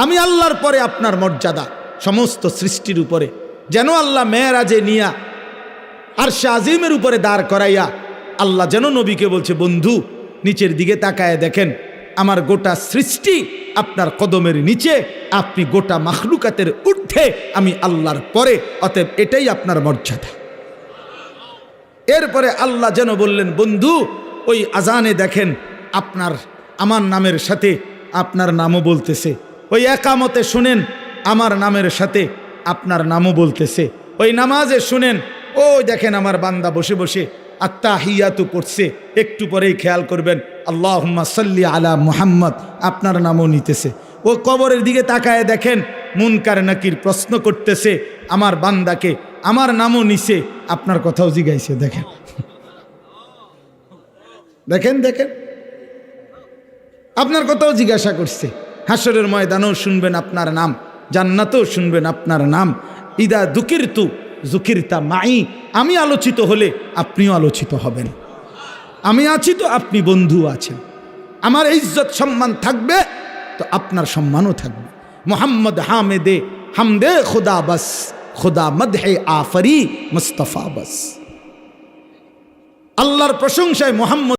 আমি আল্লাহর পরে আপনার মর্যাদা সমস্ত সৃষ্টির উপরে, যেন আল্লাহ মেরাজে নিয়া আরশে আজিমের উপরে দাঁড় করাইয়া আল্লাহ যেন নবীকে বলছে, বন্ধু নিচের দিকে তাকায় দেখেন, আমার গোটা সৃষ্টি আপনার কদমের নিচে, আপনি গোটা মাখলুকাতের ঊর্ধ্বে, আমি আল্লাহর পরে, অতএব এটাই আপনার মর্যাদা। এরপরে আল্লাহ যেন বললেন, বন্ধু ওই আজানে দেখেন আমার নামের সাথে আপনার নামও বলতেছে, ওই একামতে শুনেন আমার নামের সাথে আপনার নামও বলতেছে, ওই নামাজে শুনেন ওই দেখেন আমার বান্দা বসে বসে আত্তাহিয়াতু পড়ছে, একটু পরেই খেয়াল করবেন আল্লাহুম্মা সাল্লি আলা মুহাম্মদ, আপনার নামও নিতেছে। ও কবরের দিকে তাকায় দেখেন মুনকার নাকির প্রশ্ন করতেছে আমার বান্দাকে, আমার নামও নিছে, আপনার কথাও জিগাইছে। দেখেন দেখেন দেখেন আপনার কথাও জিজ্ঞাসা করছে। হাসরের ময়দানেও শুনবেন আপনার নাম, জান্নাতেও শুনবেন আপনার নাম। ইদা যুকিরতু যুকিরতা মাই, আমি আলোচিত হলে আপনিও আলোচিত হবেন। আমি আছি তো আপনি বন্ধু আছেন, আমার ইজ্জত সম্মান থাকবে তো আপনার সম্মানও থাকবে। মোহাম্মদ হামদে খুদা বাস, খুদা মদহে আফরি মুস্তফা বাস। আল্লাহর প্রশংসায় মোহাম্মদ